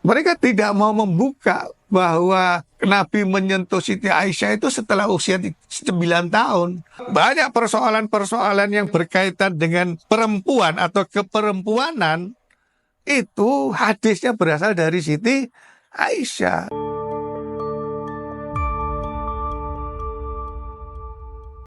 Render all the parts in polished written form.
Mereka tidak mau membuka bahwa Nabi menyentuh Siti Aisyah itu setelah usia 9 tahun. Banyak persoalan-persoalan yang berkaitan dengan perempuan atau keperempuanan itu hadisnya berasal dari Siti Aisyah.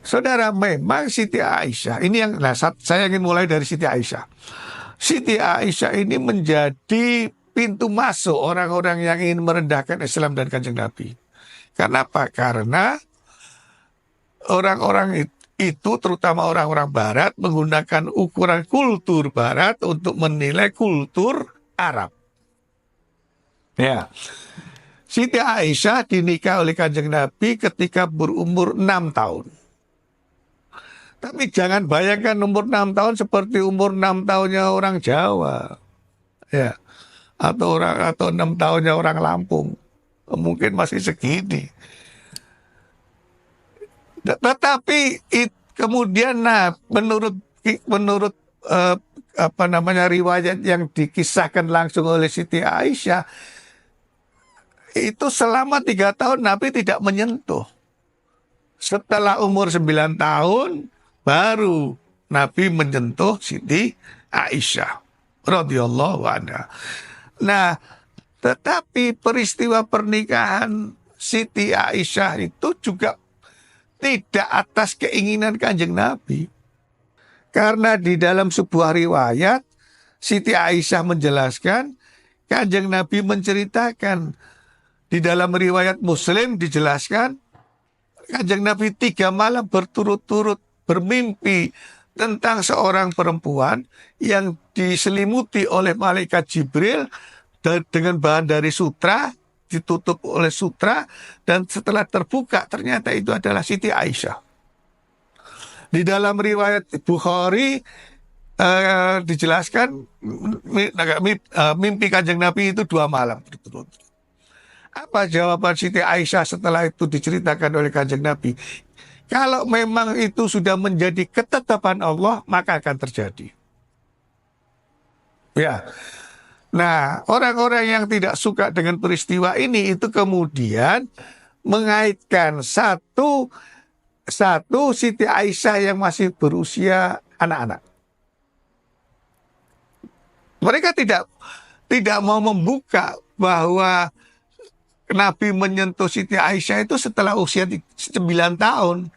Saudara, memang Siti Aisyah ini yang saya ingin mulai dari Siti Aisyah. Siti Aisyah ini menjadi pintu masuk orang-orang yang ingin merendahkan Islam dan Kanjeng Nabi. Kenapa? Karena orang-orang itu, terutama orang-orang Barat, menggunakan ukuran kultur Barat untuk menilai kultur Arab. Ya, Siti Aisyah dinikah oleh Kanjeng Nabi ketika berumur 6 tahun. Tapi jangan bayangkan umur 6 tahun seperti umur 6 tahunnya orang Jawa. Ya. Atau 6 tahunnya orang Lampung. Mungkin masih segini. Tetapi kemudian menurut riwayat yang dikisahkan langsung oleh Siti Aisyah, itu selama 3 tahun Nabi tidak menyentuh. Setelah umur 9 tahun baru Nabi menyentuh Siti Aisyah radhiyallahu anha. Nah, tetapi peristiwa pernikahan Siti Aisyah itu juga tidak atas keinginan Kanjeng Nabi. Karena di dalam sebuah riwayat Siti Aisyah menjelaskan, Kanjeng Nabi menceritakan, di dalam riwayat Muslim dijelaskan, Kanjeng Nabi 3 malam berturut-turut bermimpi tentang seorang perempuan yang diselimuti oleh malaikat Jibril dengan bahan dari sutra, ditutup oleh sutra, dan setelah terbuka ternyata itu adalah Siti Aisyah. Di dalam riwayat Bukhari dijelaskan mimpi Kanjeng Nabi itu 2 malam berturut-turut. Apa jawaban Siti Aisyah setelah itu diceritakan oleh Kanjeng Nabi? Kalau memang itu sudah menjadi ketetapan Allah, maka akan terjadi. Ya. Nah, orang-orang yang tidak suka dengan peristiwa ini itu kemudian mengaitkan satu Siti Aisyah yang masih berusia anak-anak. Mereka tidak mau membuka bahwa Nabi menyentuh Siti Aisyah itu setelah usia 9 tahun.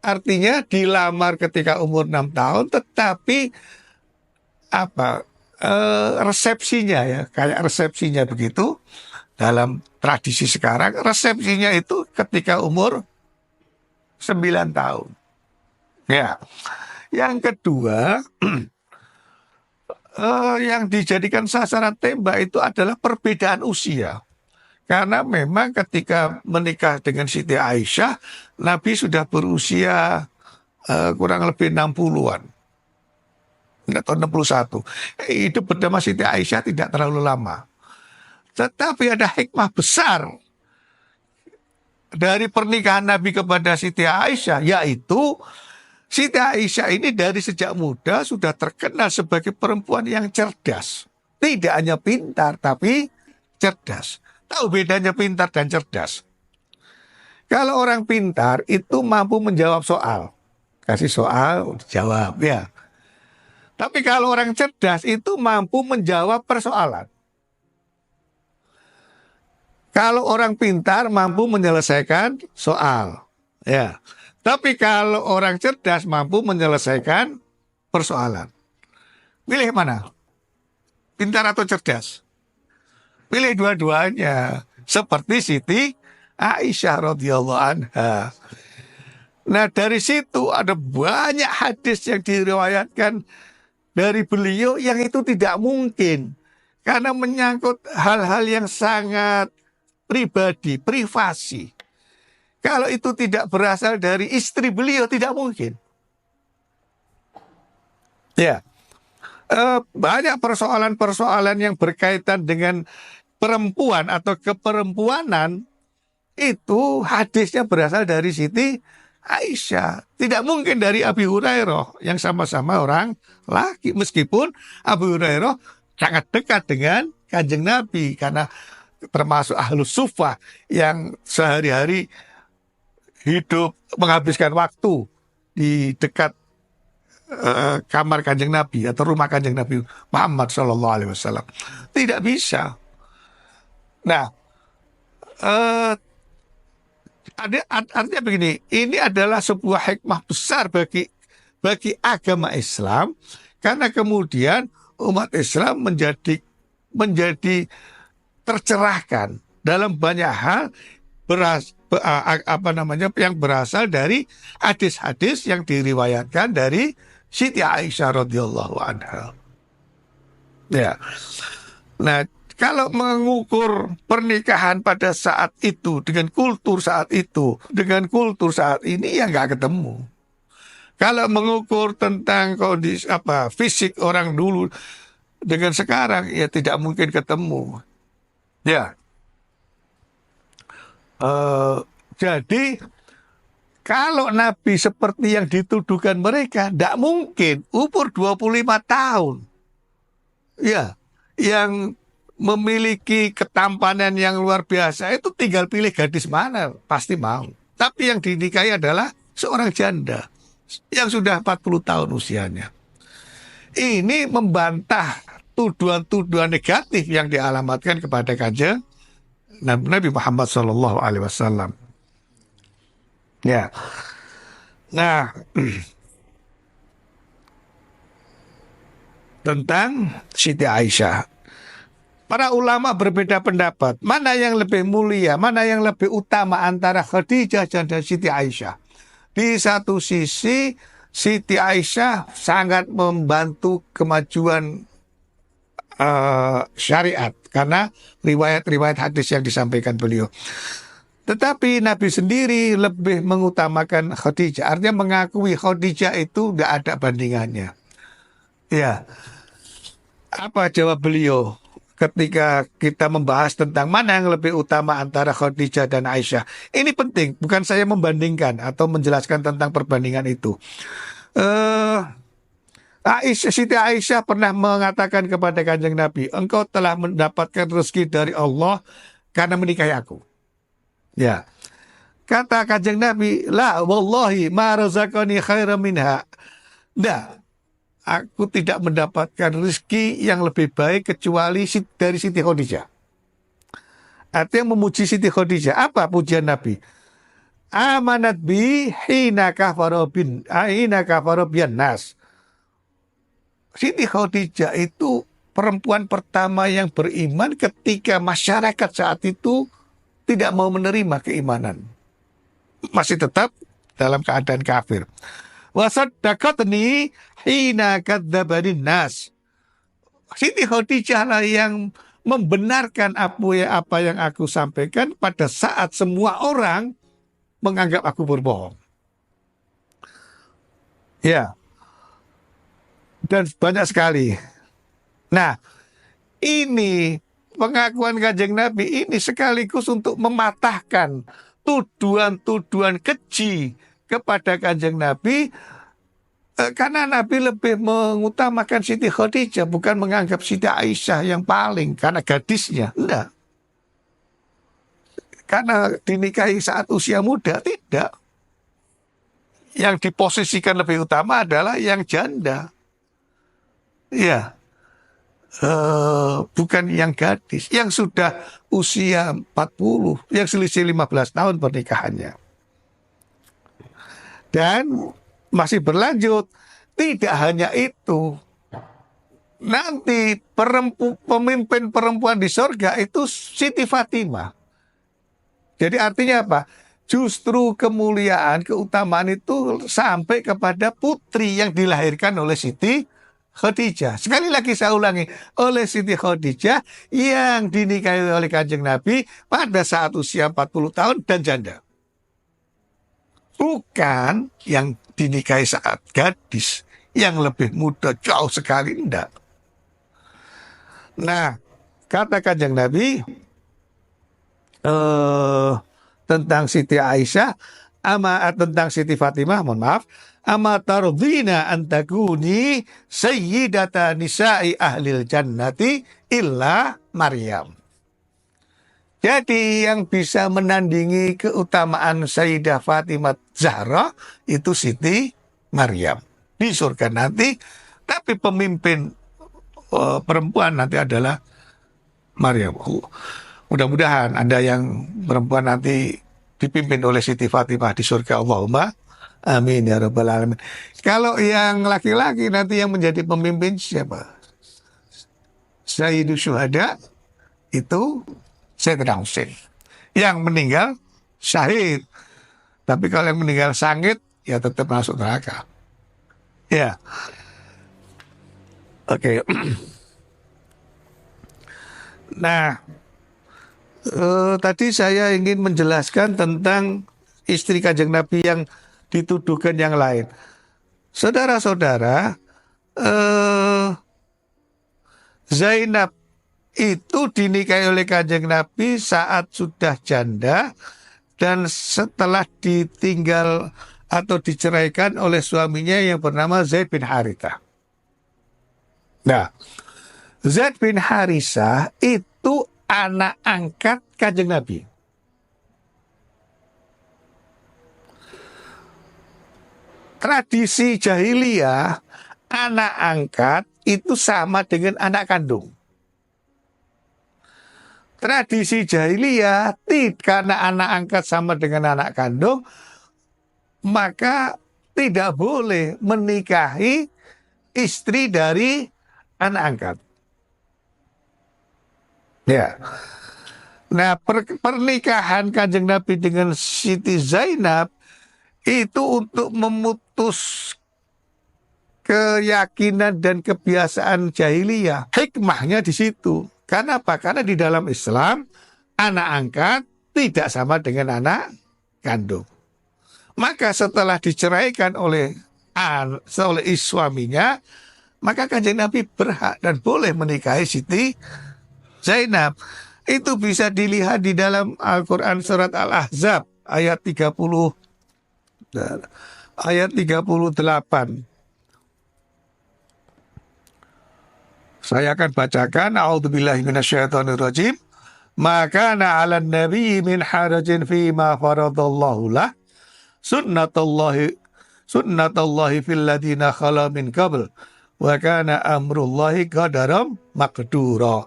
Artinya dilamar ketika umur 6 tahun, tetapi resepsinya ya, kayak resepsinya begitu. Dalam tradisi sekarang, resepsinya itu ketika umur 9 tahun. Ya. Yang kedua, yang dijadikan sasaran tembak itu adalah perbedaan usia. Karena memang ketika menikah dengan Siti Aisyah, Nabi sudah berusia kurang lebih 60-an. Atau 61. Hidup bersama Siti Aisyah tidak terlalu lama. Tetapi ada hikmah besar dari pernikahan Nabi kepada Siti Aisyah, yaitu Siti Aisyah ini dari sejak muda sudah terkenal sebagai perempuan yang cerdas. Tidak hanya pintar, tapi cerdas. Tahu bedanya pintar dan cerdas? Kalau orang pintar itu mampu menjawab soal. Kasih soal, jawab ya. Tapi kalau orang cerdas itu mampu menjawab persoalan. Kalau orang pintar mampu menyelesaikan soal. Ya. Tapi kalau orang cerdas mampu menyelesaikan persoalan. Pilih mana? Pintar atau cerdas? Pilih dua-duanya. Seperti Siti Aisyah radhiyallahu anha. Nah, dari situ ada banyak hadis yang diriwayatkan dari beliau yang itu tidak mungkin. Karena menyangkut hal-hal yang sangat pribadi, privasi. Kalau itu tidak berasal dari istri beliau, tidak mungkin. Ya. Banyak persoalan-persoalan yang berkaitan dengan perempuan atau keperempuanan itu hadisnya berasal dari Siti Aisyah. Tidak mungkin dari Abi Hurairah yang sama-sama orang laki. Meskipun Abu Hurairah sangat dekat dengan Kanjeng Nabi karena termasuk ahlus sufah yang sehari-hari hidup menghabiskan waktu di dekat kamar Kanjeng Nabi atau rumah Kanjeng Nabi Muhammad Shallallahu Alaihi Wasallam. Tidak bisa. Nah, eh, artinya begini, ini adalah sebuah hikmah besar bagi agama Islam karena kemudian umat Islam menjadi tercerahkan dalam banyak hal yang berasal dari hadis-hadis yang diriwayatkan dari Siti Aisyah radhiyallahu anha. Ya. Nah, kalau mengukur pernikahan pada saat itu dengan kultur saat itu, dengan kultur saat ini ya nggak ketemu. Kalau mengukur tentang kondisi fisik orang dulu dengan sekarang ya tidak mungkin ketemu. Ya. Jadi kalau Nabi seperti yang dituduhkan mereka, tidak mungkin umur 25 tahun. Ya, yang memiliki ketampanan yang luar biasa itu tinggal pilih gadis mana, pasti mau. Tapi yang dinikahi adalah seorang janda yang sudah 40 tahun usianya. Ini membantah tuduhan-tuduhan negatif yang dialamatkan kepada Kanjeng Nabi Muhammad SAW. Ya, nah tentang Siti Aisyah, para ulama berbeda pendapat mana yang lebih mulia, mana yang lebih utama antara Khadijah dan Siti Aisyah. Di satu sisi Siti Aisyah sangat membantu kemajuan syariat karena riwayat-riwayat hadis yang disampaikan beliau. Tetapi Nabi sendiri lebih mengutamakan Khadijah. Artinya mengakui Khadijah itu tidak ada bandingannya. Ya, apa jawab beliau ketika kita membahas tentang mana yang lebih utama antara Khadijah dan Aisyah? Ini penting, bukan saya membandingkan atau menjelaskan tentang perbandingan itu. Siti Aisyah pernah mengatakan kepada Kanjeng Nabi, engkau telah mendapatkan rezeki dari Allah karena menikahi aku. Ya, kata Kanjeng Nabi, la wallahi ma razaqani khairan minha. Nah, aku tidak mendapatkan rezeki yang lebih baik kecuali dari Siti Khadijah. Artinya memuji Siti Khadijah. Apa pujian Nabi? Amanat bi hina kafarobin nas. Siti Khadijah itu perempuan pertama yang beriman ketika masyarakat saat itu tidak mau menerima keimanan. Masih tetap dalam keadaan kafir. Wasaddaqatni hina kadzabanin nas. Siti Khadijah lah yang membenarkan apa yang aku sampaikan pada saat semua orang menganggap aku berbohong. Ya. Dan banyak sekali. Nah, ini pengakuan Kanjeng Nabi ini sekaligus untuk mematahkan tuduhan-tuduhan keji kepada Kanjeng Nabi karena Nabi lebih mengutamakan Siti Khadijah, bukan menganggap Siti Aisyah yang paling karena gadisnya. Enggak. Karena dinikahi saat usia muda, tidak. Yang diposisikan lebih utama adalah yang janda. Ya. Bukan yang gadis, yang sudah usia 40, yang selisih 15 tahun pernikahannya. Dan masih berlanjut, tidak hanya itu. Nanti pemimpin perempuan di surga itu Siti Fatimah. Jadi artinya apa? Justru kemuliaan, keutamaan itu sampai kepada putri yang dilahirkan oleh Siti Khadijah. Sekali lagi saya ulangi, oleh Siti Khadijah yang dinikahi oleh Kanjeng Nabi pada saat usia 40 tahun dan janda. Bukan yang dinikahi saat gadis, yang lebih muda jauh sekali, enggak. Nah, kata Kanjeng Nabi tentang Siti Aisyah, tentang Siti Fatimah, mohon maaf, ama tardina antakuni sayyidata nisa'i ahlil jannati illa Maryam. Jadi yang bisa menandingi keutamaan Sayyidah Fatimah Zahra itu Siti Maryam di surga nanti. Tapi pemimpin perempuan nanti adalah Maryam. Mudah-mudahan ada yang perempuan nanti dipimpin oleh Siti Fatimah di surga. Allahumma amin ya rabbal alamin. Kalau yang laki-laki nanti yang menjadi pemimpin siapa? Sayyidu Syuhada itu Sayyidina Husain. Yang meninggal syahid. Tapi kalau yang meninggal sangit ya tetap masuk neraka. Ya. Oke. Nah, tadi saya ingin menjelaskan tentang istri Kanjeng Nabi yang dituduhkan yang lain. Saudara-saudara, Zainab itu dinikahi oleh Kanjeng Nabi saat sudah janda dan setelah ditinggal atau diceraikan oleh suaminya yang bernama Zaid bin Harithah. Nah, Zaid bin Harithah itu anak angkat Kanjeng Nabi. Tradisi jahiliyah, anak angkat itu sama dengan anak kandung. Tradisi jahiliyah, karena anak angkat sama dengan anak kandung, maka tidak boleh menikahi istri dari anak angkat. Ya. Nah, pernikahan Kanjeng Nabi dengan Siti Zainab itu untuk memutus keyakinan dan kebiasaan jahiliyah. Hikmahnya di situ. Karena apa? Karena di dalam Islam, anak angkat tidak sama dengan anak kandung. Maka setelah diceraikan oleh suaminya, maka Kanjeng Nabi berhak dan boleh menikahi Siti Zainab. Itu bisa dilihat di dalam Al-Quran surat Al-Ahzab ayat 30. Ayat 38. Saya akan bacakan. A'udzubillahi minasyaitonirrajim. Maka na'alan nabi min harajin fima faradallahu lah. Sunnatullahi fil ladina khala min qabl. Wa kana amrullahi qadaram maqdura.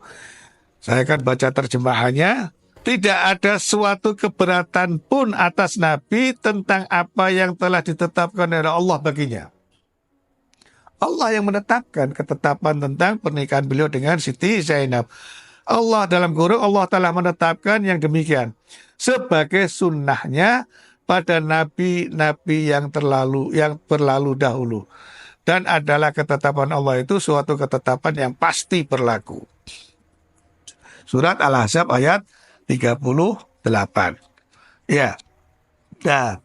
Saya akan baca terjemahannya. Tidak ada suatu keberatan pun atas Nabi tentang apa yang telah ditetapkan oleh Allah baginya. Allah yang menetapkan ketetapan tentang pernikahan beliau dengan Siti Zainab. Allah dalam Quran, Allah telah menetapkan yang demikian sebagai sunnahnya pada nabi-nabi yang berlalu dahulu. Dan adalah ketetapan Allah itu suatu ketetapan yang pasti berlaku. Surat Al-Ahzab ayat 38. Ya. Nah,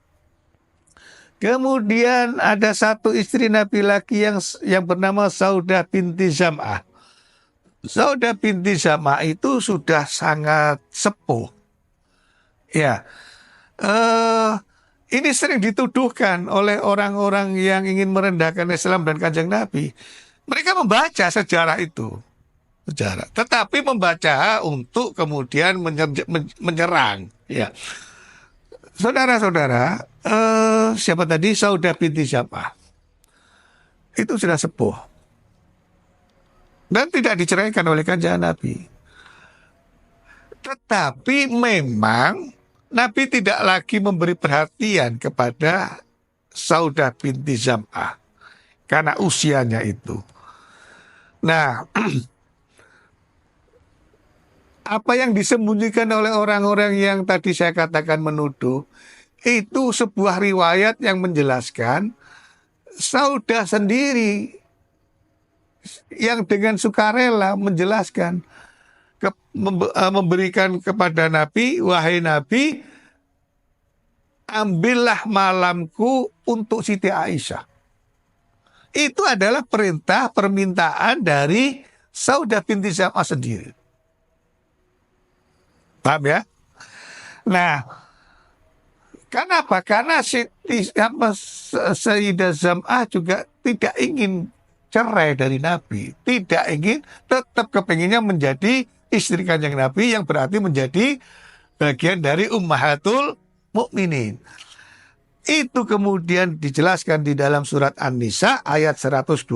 kemudian ada satu istri Nabi lagi yang bernama Saudah binti Zam'ah. Saudah binti Zam'ah itu sudah sangat sepuh. Ya, ini sering dituduhkan oleh orang-orang yang ingin merendahkan Islam dan Kanjeng Nabi. Mereka membaca sejarah itu. Tetapi membaca untuk kemudian menyerang. Ya. Saudara-saudara, siapa tadi? Saudah binti Zam'ah. Itu sudah sepuh. Dan tidak diceraikan oleh Kanjeng Nabi. Tetapi memang Nabi tidak lagi memberi perhatian kepada Saudah binti Zam'ah. Karena usianya itu. Nah, apa yang disembunyikan oleh orang-orang yang tadi saya katakan menuduh, itu sebuah riwayat yang menjelaskan Saudah sendiri yang dengan sukarela menjelaskan, memberikan kepada Nabi, wahai Nabi, ambillah malamku untuk Siti Aisyah. Itu adalah permintaan dari Saudah binti Zam'ah sendiri. Paham ya? Nah, Kenapa? Karena Sayyidah Zam'ah juga tidak ingin cerai dari Nabi, tidak ingin, tetap kepinginnya menjadi istri Kanjeng Nabi, yang berarti menjadi bagian dari Ummahatul Mukminin. Itu kemudian dijelaskan di dalam surat An-Nisa ayat 128.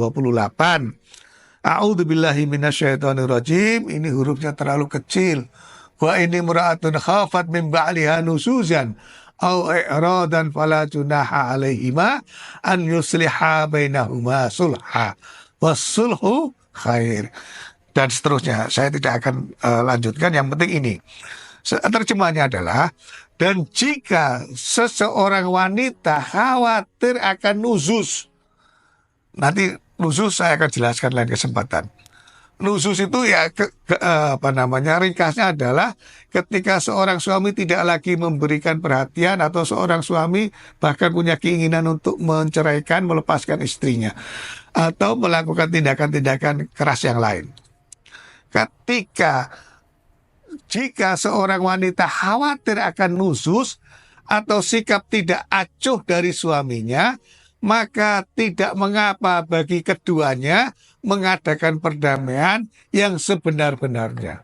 A'udzubillahi minasyaitonirrajim. Ini hurufnya terlalu kecil. Wa ini mura'atun khafat min ba'liha nusuzan au i'radan fala junaha alaihima an yusliha bainahuma sulha wassulhu khair, dan seterusnya. Saya tidak akan lanjutkan. Yang penting ini terjemahnya adalah, dan jika seseorang wanita khawatir akan nuzuz, nanti nuzuz saya akan jelaskan lain kesempatan. Nuzuz itu ya ringkasnya adalah ketika seorang suami tidak lagi memberikan perhatian, atau seorang suami bahkan punya keinginan untuk menceraikan, melepaskan istrinya, atau melakukan tindakan-tindakan keras yang lain. Jika seorang wanita khawatir akan nuzuz atau sikap tidak acuh dari suaminya, maka tidak mengapa bagi keduanya mengadakan perdamaian yang sebenar-benarnya.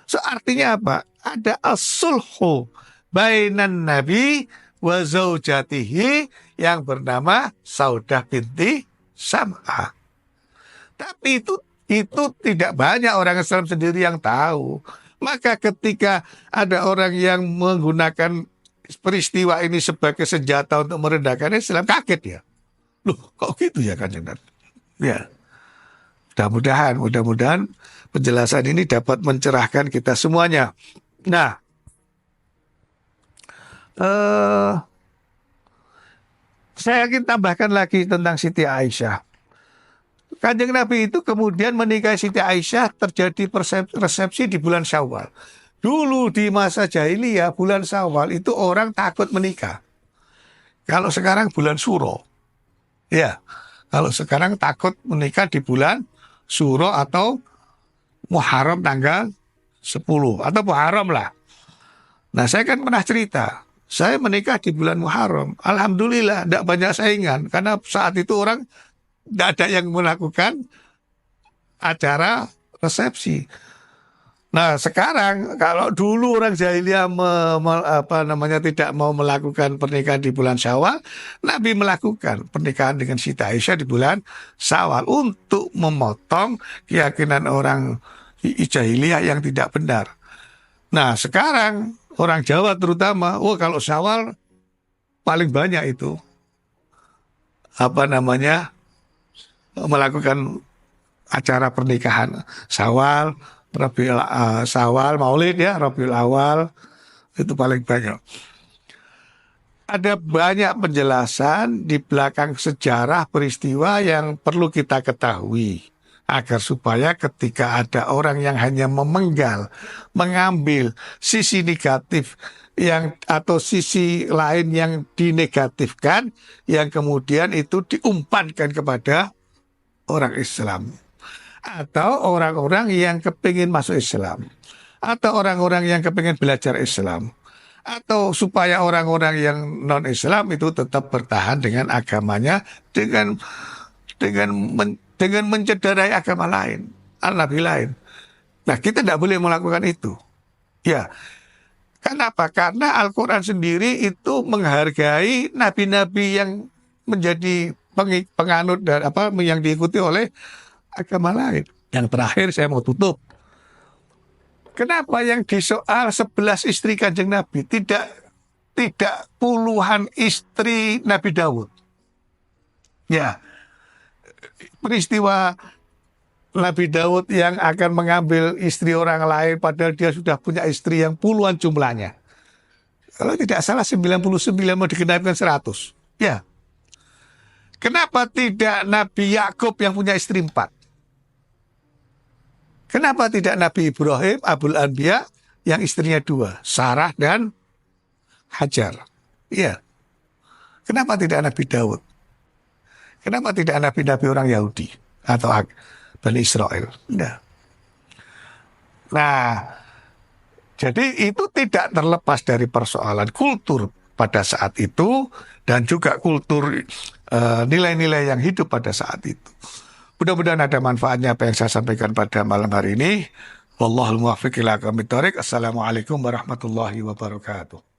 So, artinya apa? Ada as-sulhu bainan Nabi wa zaujatihi yang bernama Saudah binti Zam'ah. Tapi itu tidak banyak orang Islam sendiri yang tahu. Maka ketika ada orang yang menggunakan peristiwa ini sebagai senjata untuk merendahkan Islam, kaget ya. Loh, kok gitu ya Kanjeng Nabi? Ya. Mudah-mudahan penjelasan ini dapat mencerahkan kita semuanya. Nah, saya ingin tambahkan lagi tentang Siti Aisyah. Kanjeng Nabi itu kemudian menikahi Siti Aisyah, terjadi resepsi di bulan Syawal. Dulu di masa jahiliyah bulan Syawal itu orang takut menikah. Kalau sekarang bulan Suro. Ya, kalau sekarang takut menikah di bulan Suro atau Muharram tanggal 10 atau Muharram lah. Nah, saya kan pernah cerita, saya menikah di bulan Muharram. Alhamdulillah, tidak banyak saingan, karena saat itu orang tidak ada yang melakukan acara resepsi. Nah, sekarang kalau dulu orang jahiliyah tidak mau melakukan pernikahan di bulan Syawal, Nabi melakukan pernikahan dengan Siti Aisyah di bulan Syawal untuk memotong keyakinan orang jahiliyah yang tidak benar. Nah, sekarang orang Jawa terutama, kalau Syawal paling banyak itu melakukan acara pernikahan Syawal, Syawal, Maulid ya, Rabiul Awal, itu paling banyak. Ada banyak penjelasan di belakang sejarah peristiwa yang perlu kita ketahui, agar supaya ketika ada orang yang hanya mengambil sisi negatif atau sisi lain yang dinegatifkan, yang kemudian itu diumpankan kepada orang Islam, atau orang-orang yang kepingin masuk Islam, atau orang-orang yang kepingin belajar Islam, atau supaya orang-orang yang non-Islam itu tetap bertahan dengan agamanya dengan mencederai agama lain, al-nabi lain. Nah, kita tidak boleh melakukan itu. Ya, kenapa? Karena Al-Quran sendiri itu menghargai nabi-nabi yang menjadi penganut dan yang diikuti oleh agama lain. Yang terakhir saya mau tutup. Kenapa yang disoal 11 istri Kanjeng Nabi, tidak puluhan istri Nabi Daud? Ya, peristiwa Nabi Daud yang akan mengambil istri orang lain padahal dia sudah punya istri yang puluhan jumlahnya. Kalau tidak salah 99, mau digenapkan 100. Ya. Kenapa tidak Nabi Yakub yang punya istri 4? Kenapa tidak Nabi Ibrahim, Abul Anbiya, yang istrinya 2, Sarah dan Hajar? Iya. Kenapa tidak Nabi Daud? Kenapa tidak nabi-nabi orang Yahudi atau Bani Israel? Nah, jadi itu tidak terlepas dari persoalan kultur pada saat itu dan juga kultur nilai-nilai yang hidup pada saat itu. Mudah-mudahan ada manfaatnya apa yang saya sampaikan pada malam hari ini. Wallahul muwaffiq ila aqwamit thoriq. Assalamualaikum warahmatullahi wabarakatuh.